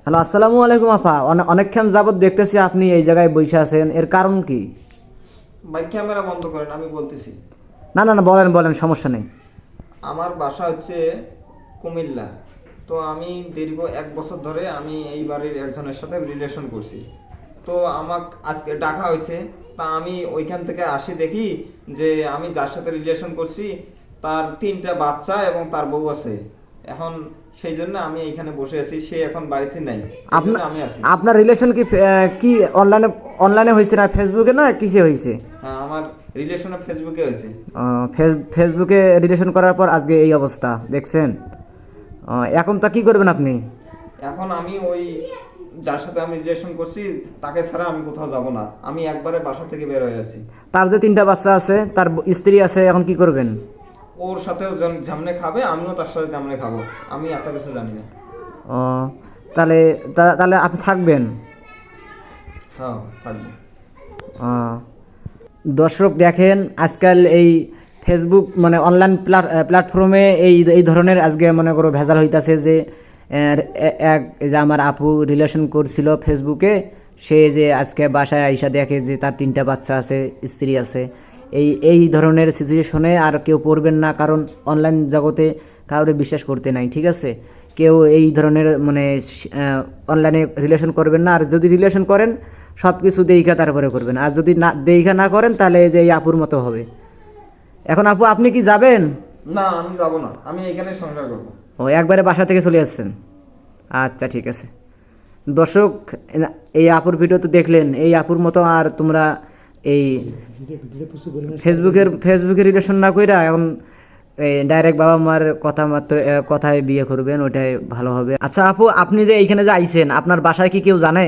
Hello, আসসালামু আলাইকুম আপা। অনেকক্ষণ যাবত দেখতেছি আপনি এই জায়গায় বসে আছেন, এর কারণ কি? ভাই ক্যামেরা বন্ধ করেন, আমি বলতেছি। না না না, বলেন বলেন, সমস্যা নেই। আমার বাসা হচ্ছে কুমিল্লা। তো আমি দীর্ঘ 1 বছর ধরে আমি এই বাড়ির একজনের সাথে রিলেশন করছি। তো আমাকে আজকে ডাকা হয়েছে। তা আমি ওইখান থেকে আসি, দেখি যে আমি যার সাথে রিলেশন করছি তার 3টা বাচ্চা এবং তার বউ আছে। এখন সেই জন্য আমি এইখানে বসে আছি, সে এখন বাড়িতে নাই, এই জন্য আপনার আমি আছি। আপনার রিলেশন কি কি অনলাইনে অনলাইনে হয়েছে না ফেসবুকে না কিসে হয়েছে? হ্যাঁ, আমার রিলেশন ফেসবুকে হয়েছে। ফেসবুকে রিলেশন করার পর আজকে এই অবস্থা দেখছেন। এখন তা কি করবেন আপনি? এখন আমি ওই যার সাথে আমি রিলেশন করছি তাকে ছাড়া আমি কোথাও যাব না, আমি একবারে বাসা থেকে বের হয়ে যাচ্ছি। তার যে 3টা বাচ্চা আছে, তার স্ত্রী আছে, এখন কি করবেন? ওর সাথেও জামনে খাবে, আমিও তার সাথে জামনে খাবো, আমি এত কিছু জানি না। ও, তাহলে তাহলে আপনি থাকবেন? হ্যাঁ, থাকবো। আহ, দর্শক দেখেন, আজকাল এই ফেসবুক মানে অনলাইন প্ল্যাটফর্মে এই এই ধরনের আজকে মনে করো ভেজাল হইতাছে যে এক যে আমার আপু রিলেশন করছিল ফেসবুকে, সে যে আজকে বাসায় আইসা দেখে যে তার 3টা বাচ্চা আছে, স্ত্রী আছে। এই এই ধরনের সিচুয়েশনে আর কেউ পড়বেন না, কারণ অনলাইন জগতে কাউরে বিশ্বাস করতে নাই, ঠিক আছে? কেউ এই ধরনের মানে অনলাইনে রিলেশন করবেন না, আর যদি রিলেশন করেন সব কিছু দেইখা তারপরে করবেন, আর যদি না দেইখা না করেন তাহলে এই যে এই আপুর মতো হবে। এখন আপু, আপনি কি যাবেন? না, আমি যাব না, আমি এখানে সংসার করবো। ও, একবারে বাসা থেকে চলে আসছেন? আচ্ছা, ঠিক আছে। দর্শক, এই আপুর ভিডিও তো দেখলেন, এই আপুর মতো আর তোমরা এই ফেসবুকে রিলেশন না কইরা এখন এই ডাইরেক্ট বাবা মার কথা মাত্র কথায় বিয়ে করবেন, ওইটাই ভালো হবে। আচ্ছা আপু, আপনি যে এইখানে যে আইছেন, আপনার বাসায় কি কেউ জানে?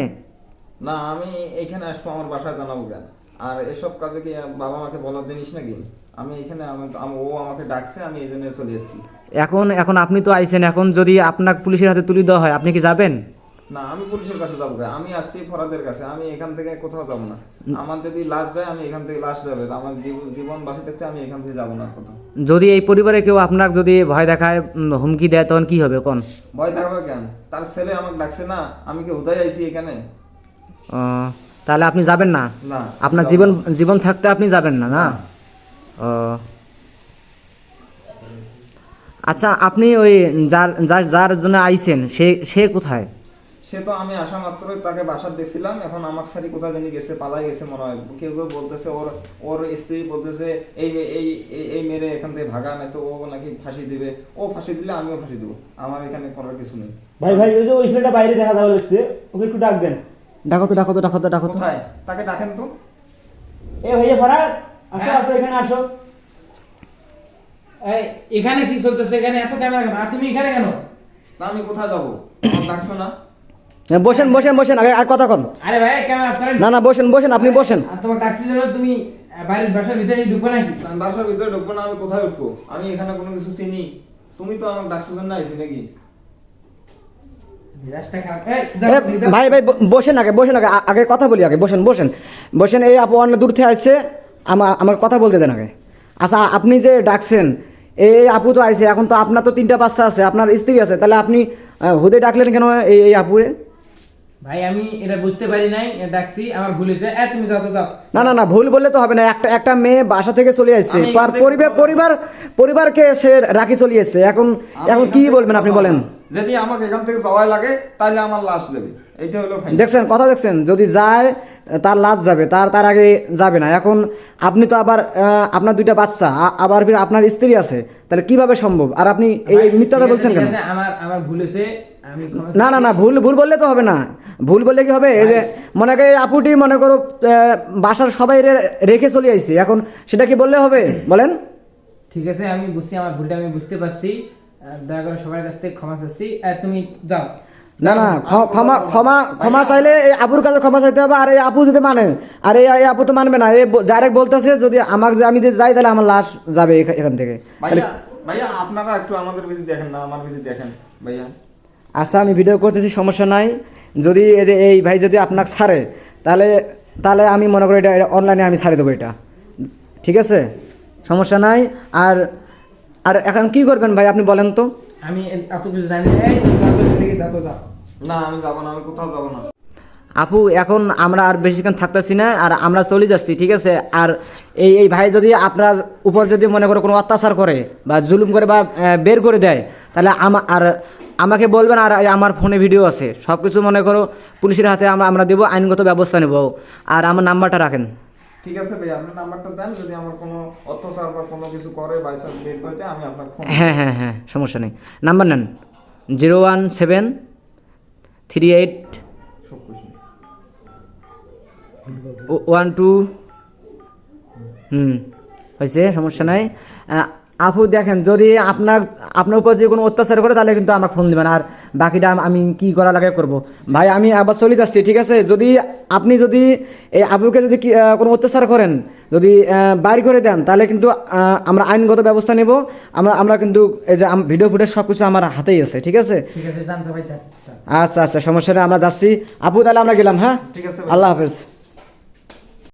না, আমি এইখানে আসবো, আমার বাসায় জানাবো কেন? আর এসব কাজে কি বাবা মাকে বলার জিনিস নাকি? আমি এখানে ও আমাকে ডাকছে, আমি এই জন্য চলে এসেছি। এখন এখন আপনি তো আইছেন, এখন যদি আপনাকে পুলিশের হাতে তুলে দেওয়া হয়, আপনি কি যাবেন? না, আমি পুলিশের কাছে যাবো কেন? আমি আসছি ফরাদের কাছে, আমি এখান থেকে কোথাও যাবো না। আমার যদি লাশ যায়, আমি এখান থেকে লাশ যাবে, আমার জীবন বাঁচি থাকতে আমি এখান থেকে যাবো না কোথাও। যদি এই পরিবারে কেউ আপনাকে যদি ভয় দেখায়, হুমকি দেয়, তখন কি হবে কোন? ভয় দেখাবে কেন? তার ছেলে আমাকে ডাকছে না, আমি কি হুদাই আইছি এখানে? তাহলে আপনি যাবেন না? না, আপনার যাবো জীবন না। জীবন থাকতে আপনি যাবেন না, না? ও, আচ্ছা, আপনি ওই যার যার যার জন্য আইছেন, সে সে কোথায়? সে তো আমি আসা মাত্রই তাকে বাসার দেখছিলাম, এখন আমার সাথে কোথায় জানি গেছে, পালাই গেছে মনে হয়। কেউ কেউ বলতেছে ওর ওর স্ত্রী বলতেছে এই এই এই মেরে এখান থেকে ভাগা, নাই তো ও নাকি ফাঁসি দিবে। ও ফাঁসি দিলে আমিও ফাঁসি দেবো, আমার এখানে করার কিছু নেই। ভাই ভাই, ওই যে ওই ছেলেটা বাইরে দেখা যাওয়া লাগছে, ওকে একটু ডাক দেন। ডাকো তো, ডাকো তো, ডাকো তো, ডাকো তো। কোথায়? তাকে ডাকেন তো। এ ভাইয়া ফরাদ, আসো হ্যাঁ। আসো, এখানে আসো। এই এখানে কি চলতেছে? এখানে এত ক্যামেরা কেন? আর তুমি এখানে কেন? না, আমি কোথায় যাবো? আমার ডাকছো না? বসেন বসেন বসেন, আগে আর কথা কন। আরে ভাই, ক্যামেরা অফ করেন। না না, বসেন বসেন, আপনি বসেন। আর তোমার ট্যাক্সি জন্য তুমি বাইরের বাসার ভিতরে ঢুকবে নাকি? আমি বাসার ভিতরে ঢুকবো না, আমি কোথায় উঠবো? আমি এখানে কোনো কিছু চিনি? তুমি তো আমার ডাকছো জন্য আইছি নাকি? রাস্তা খারাপ। এই ভাই ভাই, বসেন আগে, বসেন আগে, আগে কথা বলি, আগে বসেন বসেন বসেন। এই আপু অনেক দূর থেকে আসছে, আমার কথা বলতে দেন আগে। আচ্ছা, আপনি যে ডাকছেন, এই আপু তো আইছে, এখন তো আপনার তো 3টা বাচ্চা আছে, আপনার স্ত্রী আছে, তাহলে আপনি হুদে ডাকলেন কেন এই এই আপুরে? ভাই, আমি এটা বুঝতে পারি নাই, ডাকছি, আমার ভুল হয়েছে। তুমি যাও তো যাও। না না না, ভুল বললে তো হবে না। একটা একটা মেয়ে বাসা থেকে চলে আসছে, আমি এখান থেকে পরিবার পরিবার পরিবারকে সে রাখি চলে আসছে, এখন আমি এখন এখান কি থেকে বলবেন আপনি কোথাও বলেন? যাবো না। যদি আমাকে এখান থেকে যাওয়াই লাগে তাহলে আমার লাশ দেবে, এইটা হলো ফাইনাল। দেখছেন, কথা দেখছেন, যদি যায় তার লাশ যাবে, তার আগে যাবে না। এখন আপনি তো আবার আপনার 2টা বাচ্চা, আবার ফির আপনার স্ত্রী আছে, তাহলে কিভাবে সম্ভব? আর আপনি এই ভাই, মিথ্যাটা ঠিক আছে, বলছেন ঠিক কেন? আছে, আমার আমার ভুল হয়েছে, আমি ক্ষমা না না না, ভুল ভুল বললে তো হবে না। ভুল বললে কি হবে? এই যে মনে করে আপুটি মনে করো বাসার সবাই রেখে চলে আইছে, এখন সেটা কি বললে হবে বলেন? ঠিক আছে, আমি বুঝছি, আমার ভুলটা আমি বুঝতে পারছি। দয়া করে সবার কাছ থেকে ক্ষমা চাচ্ছি। তুমি যাও। না না, ক্ষমা ক্ষমা ক্ষমা চাইলে এই আপুর কাছে ক্ষমা চাইতে হবে, আর এই আপু যদি মানে, আর এই আপু তো মানবে না। এই ডাইরেক্ট বলতেছে যদি আমাকে যে আমি যদি যাই তাহলে আমার লাশ যাবে এখান থেকে। ভাইয়া ভাইয়া, আপনারা একটু আমাদের বিধি দেখেন না, আমার বিধি দেখেন ভাইয়া। আচ্ছা, আমি ভিডিও করতেছি, সমস্যা নাই। যদি এই যে এই ভাই যদি আপনাকে ছাড়ে, তাহলে তাহলে আমি মনে করি এটা অনলাইনে আমি ছাড়ে দেবো এটা, ঠিক আছে? সমস্যা নাই। আর আর এখন কি করবেন ভাই, আপনি বলেন তো? আমি এত কিছু জানি না। এই তুমি যাও তো, এদিকে যাও তো যাও। না আমি যাবো না, আমি কোথাও যাবো না। আপু এখন আমরা আর বেশিক্ষণ থাকতেছি না, আর আমরা চলে যাচ্ছি, ঠিক আছে? আর এই ভাই যদি আপনার উপর যদি মনে করো কোনো অত্যাচার করে বা জুলুম করে বা বের করে দেয়, তাহলে আমাকে বলবেন, আর আমার ফোনে ভিডিও আছে, সব কিছু মনে করো পুলিশের হাতে আমরা দেবো, আইনগত ব্যবস্থা নেব। আর আমার নাম্বারটা রাখেন। ঠিক আছে ভাই, আপনার নাম্বারটা দেন, যদি আমার কোনো অত্যাচার বা কোনো কিছু করে বাড়ি সাথে বের করে দেয় আমি আপনার ফোন। হ্যাঁ হ্যাঁ হ্যাঁ, সমস্যা নেই, নাম্বার নেন 01738 সব কিছু 12 হয়েছে, সমস্যা নাই। আপু দেখেন, যদি আপনার উপর যে কোনো অত্যাচার করে তাহলে কিন্তু আমাকে ফোন দেবেন, আর বাকিটা আমি কি করা লাগে করব। ভাই আমি আবার চলে যাচ্ছি, ঠিক আছে? আপনি যদি এই আপুকে যদি কোনো অত্যাচার করেন, যদি বাইর করে দেন, তাহলে কিন্তু আমরা আইনগত ব্যবস্থা নেব। আমরা কিন্তু এই যে ভিডিও ফুটেজ সব কিছু আমার হাতেই আছে, ঠিক আছে? ঠিক আছে, জানতে ভাই, যান। আচ্ছা আচ্ছা, সমস্যা নেই, আমরা যাচ্ছি। আপু তাহলে আমরা গেলাম, হ্যাঁ? ঠিক আছে ভাই। আল্লাহ হাফেজ।